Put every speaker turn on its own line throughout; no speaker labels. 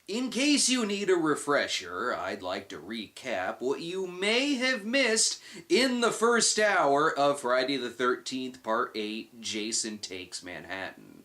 In case you need a refresher, I'd like to recap what you may have missed in the first hour of Friday the 13th Part 8, Jason Takes Manhattan.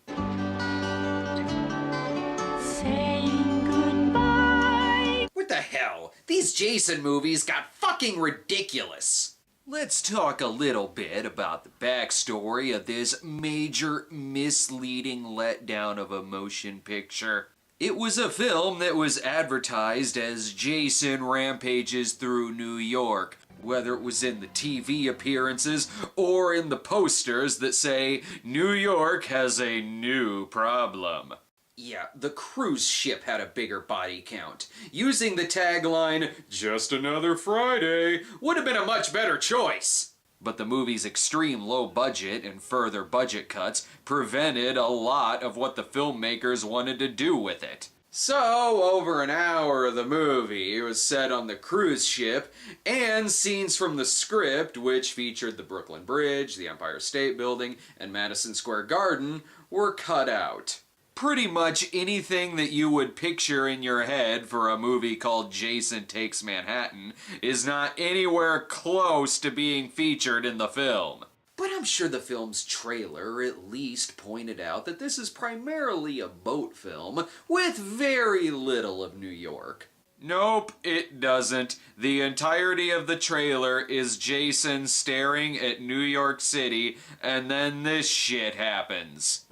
Saying goodbye.
What the hell? These Jason movies got fucking ridiculous! Let's talk a little bit about the backstory of this major misleading letdown of a motion picture. It was a film that was advertised as Jason Rampages Through New York, whether it was in the TV appearances or in the posters that say, New York has a new problem. Yeah, the cruise ship had a bigger body count. Using the tagline, just another Friday, would have been a much better choice. But the movie's extreme low budget and further budget cuts prevented a lot of what the filmmakers wanted to do with it. So, over an hour of the movie was set on the cruise ship, and scenes from the script, which featured the Brooklyn Bridge, the Empire State Building, and Madison Square Garden, were cut out. Pretty much anything that you would picture in your head for a movie called Jason Takes Manhattan is not anywhere close to being featured in the film. But I'm sure the film's trailer at least pointed out that this is primarily a boat film with very little of New York. Nope, it doesn't. The entirety of the trailer is Jason staring at New York City, and then this shit happens.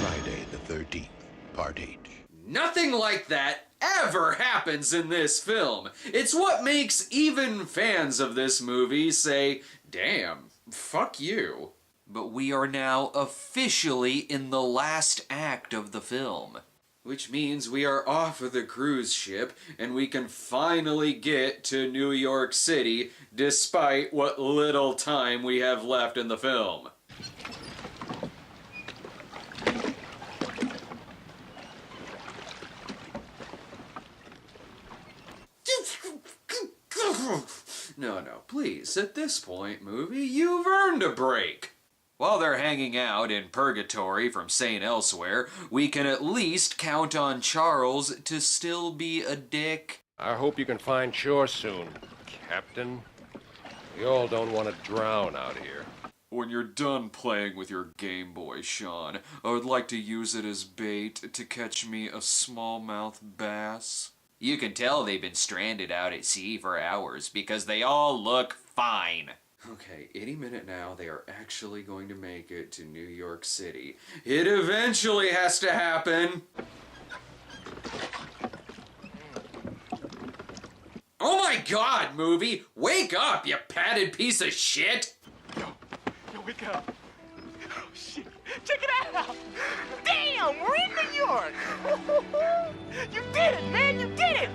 Friday the 13th, Part 8.
Nothing like that ever happens in this film. It's what makes even fans of this movie say, damn, fuck you. But we are now officially in the last act of the film. Which means we are off of the cruise ship and we can finally get to New York City despite what little time we have left in the film. No, please, at this point, movie, you've earned a break. While they're hanging out in purgatory from St. Elsewhere, we can at least count on Charles to still be a dick.
I hope you can find shore soon, Captain. We all don't want to drown out here.
When you're done playing with your Game Boy, Sean, I would like to use it as bait to catch me a smallmouth bass. You can tell they've been stranded out at sea for hours because they all look fine. Okay, any minute now, they are actually going to make it to New York City. It eventually has to happen! Oh my god, movie! Wake up, you padded piece of shit!
Yo, wake up. Oh, shit. Check it out! Damn, we're in New York! You did it, man, you did it!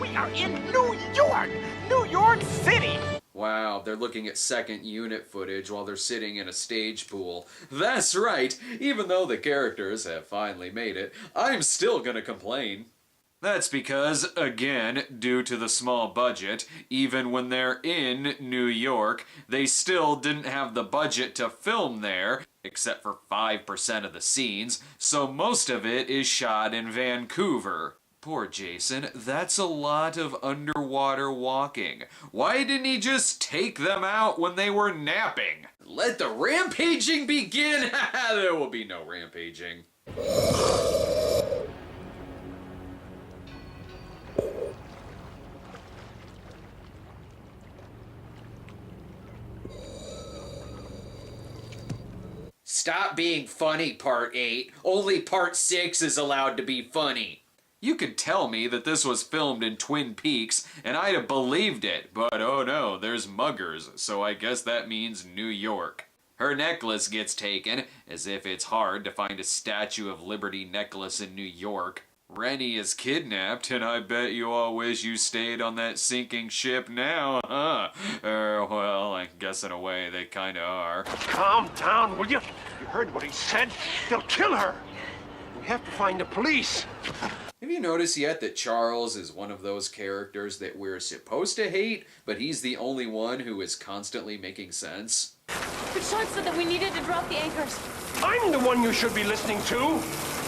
We are in New York! New York City!
Wow, they're looking at second unit footage while they're sitting in a stage pool. That's right, even though the characters have finally made it, I'm still gonna complain. That's because, again, due to the small budget, even when they're in New York, they still didn't have the budget to film there, except for 5% of the scenes, so most of it is shot in Vancouver. Poor Jason, that's a lot of underwater walking. Why didn't he just take them out when they were napping? Let the rampaging begin! There will be no rampaging. Stop being funny, Part 8. Only Part 6 is allowed to be funny. You could tell me that this was filmed in Twin Peaks, and I'd have believed it, but oh no, there's muggers, so I guess that means New York. Her necklace gets taken, as if it's hard to find a Statue of Liberty necklace in New York. Rennie is kidnapped, and I bet you all wish you stayed on that sinking ship now, huh? Well, I guess in a way they kinda are.
Calm down, will you? You heard what he said? They'll kill her! We have to find the police!
Have you noticed yet that Charles is one of those characters that we're supposed to hate, but he's the only one who is constantly making sense?
But Sean said that we needed to drop the anchors.
I'm the one you should be listening to.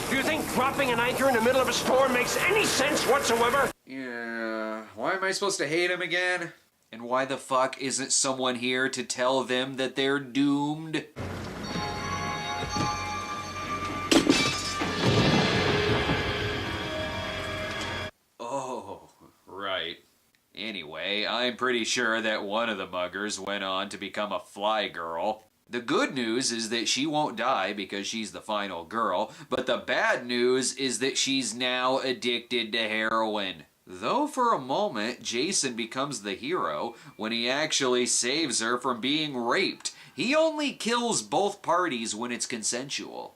Do you think dropping an anchor in the middle of a storm makes any sense whatsoever?
Yeah, why am I supposed to hate him again? And why the fuck isn't someone here to tell them that they're doomed? Oh, right. Anyway, I'm pretty sure that one of the muggers went on to become a fly girl. The good news is that she won't die because she's the final girl, but the bad news is that she's now addicted to heroin. Though for a moment, Jason becomes the hero when he actually saves her from being raped. He only kills both parties when it's consensual.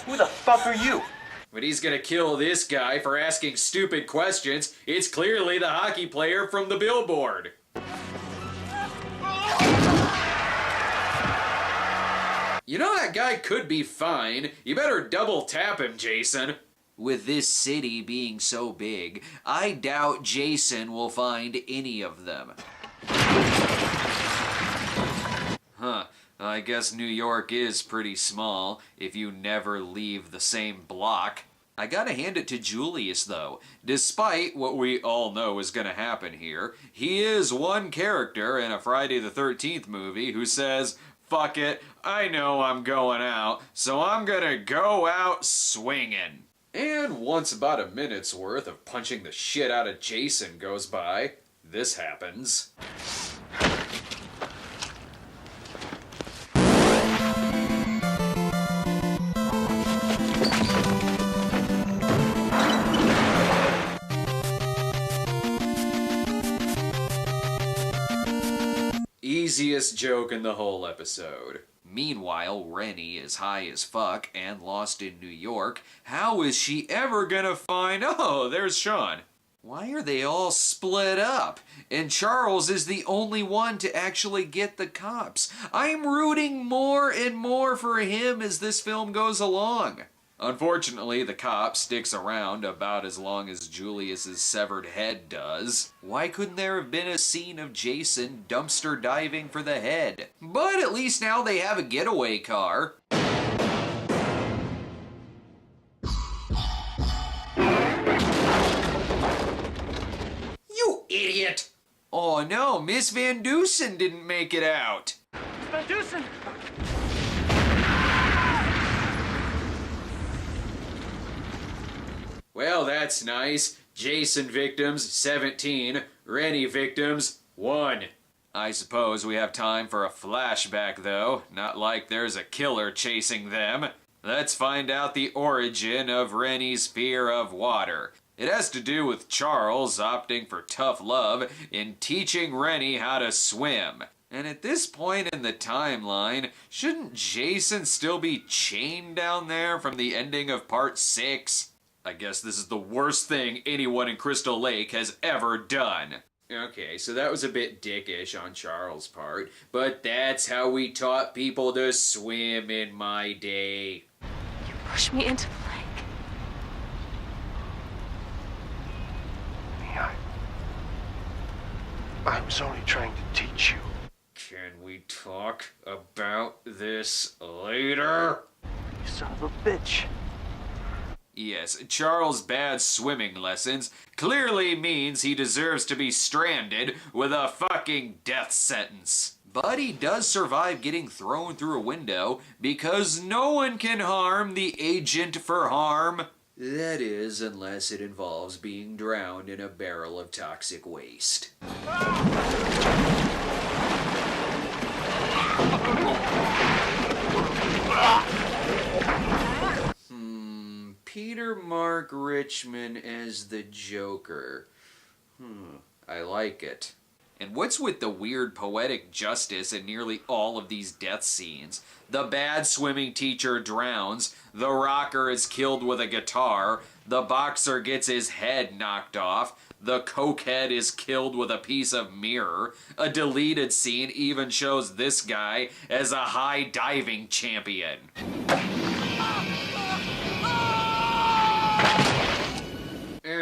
Who the fuck are you?
But he's gonna kill this guy for asking stupid questions. It's clearly the hockey player from the billboard. You know that guy could be fine. You better double tap him, Jason. With this city being so big, I doubt Jason will find any of them. Huh. I guess New York is pretty small if you never leave the same block. I gotta hand it to Julius though. Despite what we all know is gonna happen here, he is one character in a Friday the 13th movie who says, "Fuck it, I know I'm going out, so I'm gonna go out swinging." And once about a minute's worth of punching the shit out of Jason goes by, this happens. Easiest joke in the whole episode. Meanwhile, Rennie is high as fuck and lost in New York. How is she ever gonna find... Oh, there's Sean. Why are they all split up? And Charles is the only one to actually get the cops. I'm rooting more and more for him as this film goes along. Unfortunately, the cop sticks around about as long as Julius's severed head does. Why couldn't there have been a scene of Jason dumpster diving for the head? But at least now they have a getaway car. You idiot! Oh no, Miss Van Dusen didn't make it out.
Van Dusen!
Well, that's nice. Jason victims, 17. Rennie victims, 1. I suppose we have time for a flashback, though. Not like there's a killer chasing them. Let's find out the origin of Rennie's fear of water. It has to do with Charles opting for tough love in teaching Rennie how to swim. And at this point in the timeline, shouldn't Jason still be chained down there from the ending of part 6? I guess this is the worst thing anyone in Crystal Lake has ever done. Okay, so that was a bit dickish on Charles' part, but that's how we taught people to swim in my day.
You pushed me into the lake.
I was only trying to teach you.
Can we talk about this later?
You son of a bitch.
Yes, Charles' bad swimming lessons clearly means he deserves to be stranded with a fucking death sentence. But he does survive getting thrown through a window because no one can harm the agent for harm. That is, unless it involves being drowned in a barrel of toxic waste. Peter Mark Richmond as the Joker. I like it. And what's with the weird poetic justice in nearly all of these death scenes? The bad swimming teacher drowns, the rocker is killed with a guitar, the boxer gets his head knocked off, the cokehead is killed with a piece of mirror, a deleted scene even shows this guy as a high diving champion.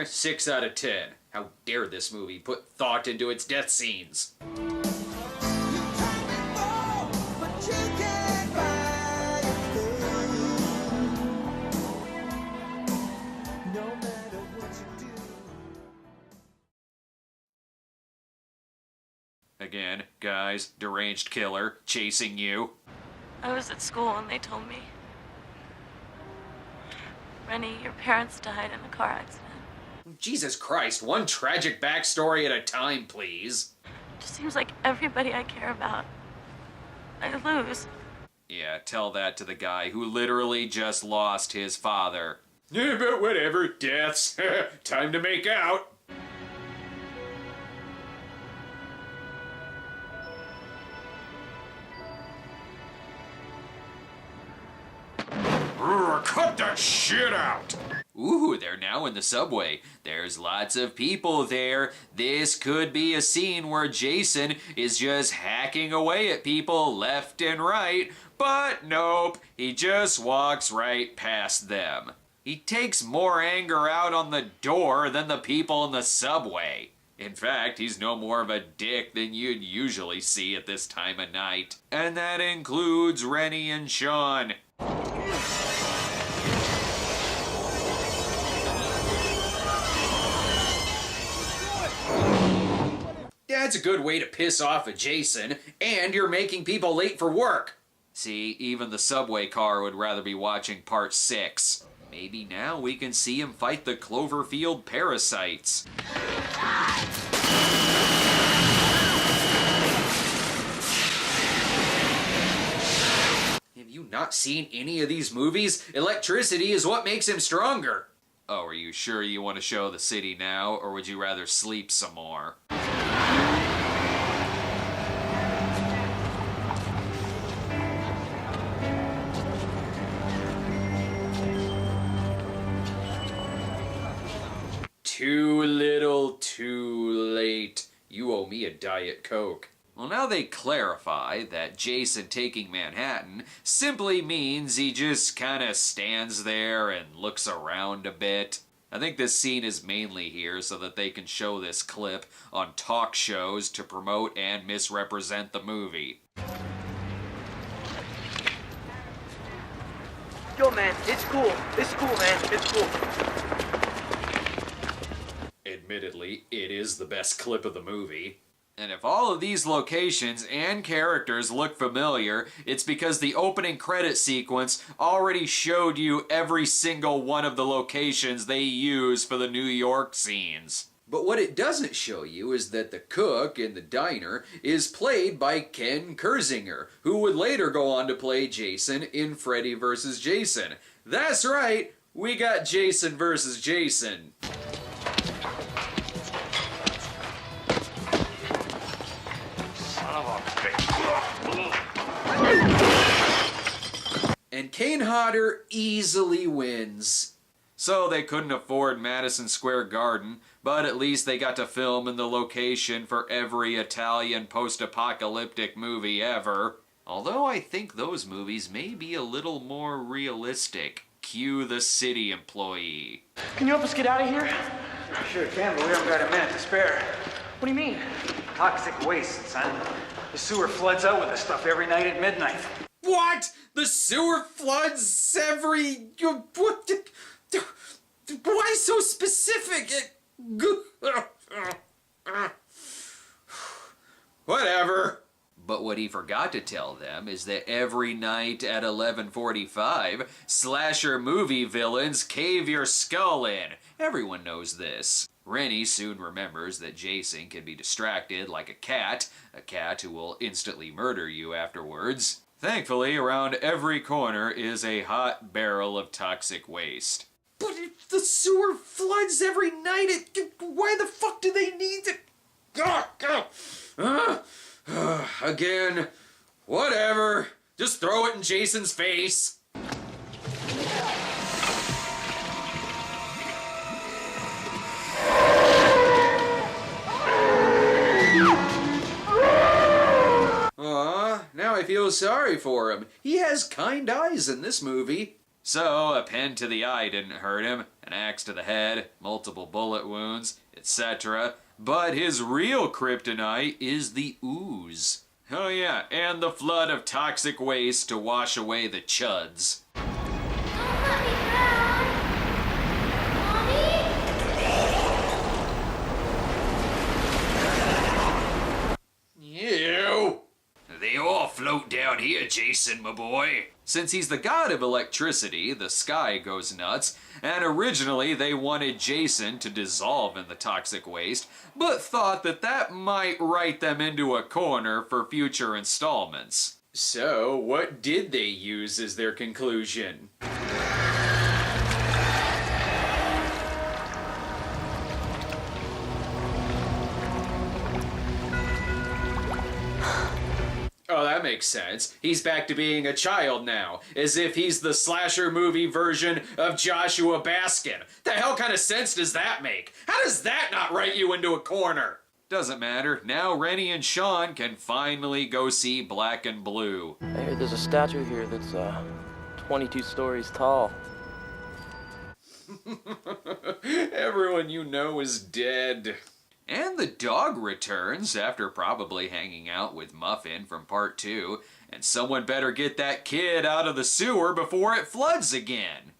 6 out of 10. How dare this movie put thought into its death scenes? Again, guys, deranged killer chasing you.
I was at school and they told me, Rennie, your parents died in a car accident.
Jesus Christ, one tragic backstory at a time, please.
It just seems like everybody I care about, I lose.
Yeah, tell that to the guy who literally just lost his father. Yeah, but whatever, deaths. Time to make out. Cut that shit out! Ooh, they're now in the subway. There's lots of people there. This could be a scene where Jason is just hacking away at people left and right, but nope, he just walks right past them. He takes more anger out on the door than the people in the subway. In fact, he's no more of a dick than you'd usually see at this time of night. And that includes Rennie and Sean. That's a good way to piss off a Jason, and you're making people late for work. See, even the subway car would rather be watching part 6. Maybe now we can see him fight the Cloverfield parasites. Have you not seen any of these movies? Electricity is what makes him stronger. Oh, are you sure you want to show the city now, or would you rather sleep some more? Too little, too late. You owe me a Diet Coke. Well, now they clarify that Jason taking Manhattan simply means he just kinda stands there and looks around a bit. I think this scene is mainly here so that they can show this clip on talk shows to promote and misrepresent the movie.
Yo, man, it's cool. It's cool, man. It's cool.
Admittedly, it is the best clip of the movie. And if all of these locations and characters look familiar, it's because the opening credit sequence already showed you every single one of the locations they use for the New York scenes. But what it doesn't show you is that the cook in the diner is played by Ken Kersinger, who would later go on to play Jason in Freddy vs. Jason. That's right, we got Jason vs. Jason. And Kane Hodder easily wins. So they couldn't afford Madison Square Garden, but at least they got to film in the location for every Italian post-apocalyptic movie ever. Although I think those movies may be a little more realistic. Cue the city employee.
Can you help us get out of here?
Sure can, but we don't got a minute to spare.
What do you mean?
Toxic waste, son. The sewer floods out with this stuff every night at midnight.
What? The sewer floods every... What? Why so specific? Whatever. But what he forgot to tell them is that every night at 11:45, slasher movie villains cave your skull in. Everyone knows this. Rennie soon remembers that Jason can be distracted like a cat who will instantly murder you afterwards. Thankfully, around every corner is a hot barrel of toxic waste. But if the sewer floods every night, why the fuck do they need to... Again, whatever. Just throw it in Jason's face. Now I feel sorry for him. He has kind eyes in this movie. So, a pen to the eye didn't hurt him, an axe to the head, multiple bullet wounds. etc. But his real kryptonite is the ooze. Oh yeah, and the flood of toxic waste to wash away the chuds. Ew! They all float down here, Jason, my boy. Since he's the god of electricity, the sky goes nuts, and originally they wanted Jason to dissolve in the toxic waste, but thought that that might write them into a corner for future installments. So, what did they use as their conclusion? Oh, that makes sense. He's back to being a child now, as if he's the slasher movie version of Joshua Baskin. The hell kind of sense does that make? How does that not write you into a corner? Doesn't matter. Now Rennie and Sean can finally go see Black and Blue.
I hear there's a statue here that's 22 stories tall.
Everyone you know is dead. And the dog returns after probably hanging out with Muffin from part 2, and someone better get that kid out of the sewer before it floods again.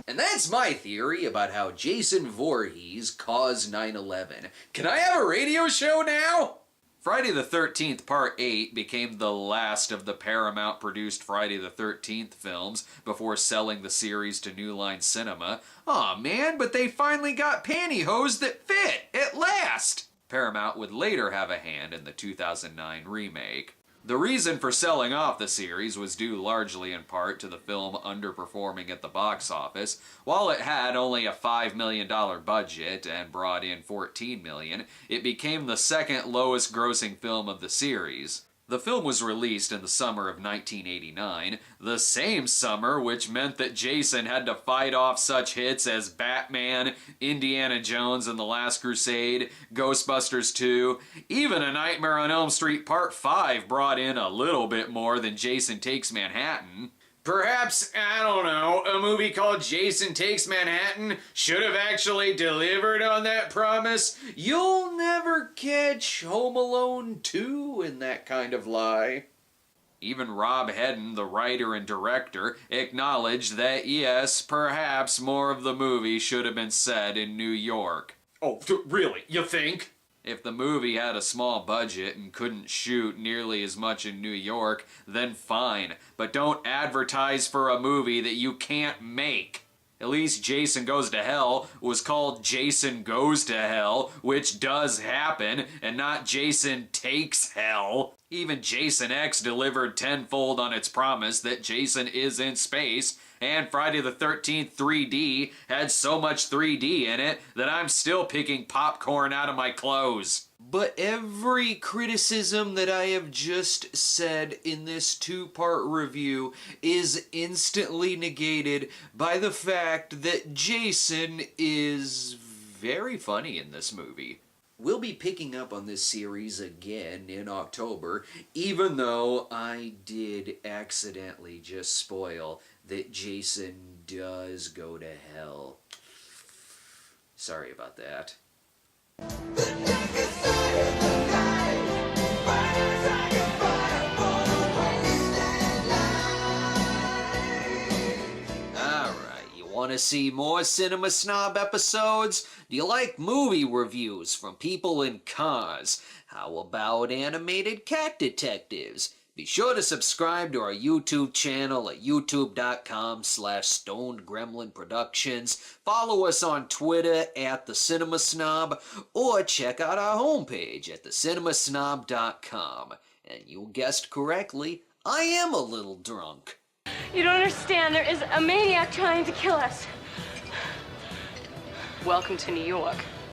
And that's my theory about how Jason Voorhees caused 9/11. Can I have a radio show now? Friday the 13th Part 8 became the last of the Paramount-produced Friday the 13th films before selling the series to New Line Cinema. Aw man, but they finally got pantyhose that fit, at last! Paramount would later have a hand in the 2009 remake. The reason for selling off the series was due largely in part to the film underperforming at the box office. While it had only a $5 million budget and brought in $14 million, it became the second lowest grossing film of the series. The film was released in the summer of 1989, the same summer which meant that Jason had to fight off such hits as Batman, Indiana Jones and the Last Crusade, Ghostbusters 2, even A Nightmare on Elm Street Part 5 brought in a little bit more than Jason Takes Manhattan. Perhaps, I don't know, a movie called Jason Takes Manhattan should have actually delivered on that promise. You'll never catch Home Alone 2 in that kind of lie. Even Rob Hedden, the writer and director, acknowledged that yes, perhaps more of the movie should have been set in New York. Oh, really? You think? If the movie had a small budget and couldn't shoot nearly as much in New York, then fine. But don't advertise for a movie that you can't make. At least Jason Goes to Hell was called Jason Goes to Hell, which does happen, and not Jason Takes Hell. Even Jason X delivered tenfold on its promise that Jason is in space, and Friday the 13th 3D had so much 3D in it that I'm still picking popcorn out of my clothes. But every criticism that I have just said in this two-part review is instantly negated by the fact that Jason is very funny in this movie. We'll be picking up on this series again in October, even though I did accidentally just spoil that Jason does go to hell. Sorry about that. Want to see more Cinema Snob episodes? Do you like movie reviews from people in cars? How about animated cat detectives? Be sure to subscribe to our YouTube channel at youtube.com/stonedgremlinproductions. Follow us on Twitter at The Cinema Snob, or check out our homepage at thecinemasnob.com. And you guessed correctly, I am a little drunk.
You don't understand. There is a maniac trying to kill us.
Welcome to New York.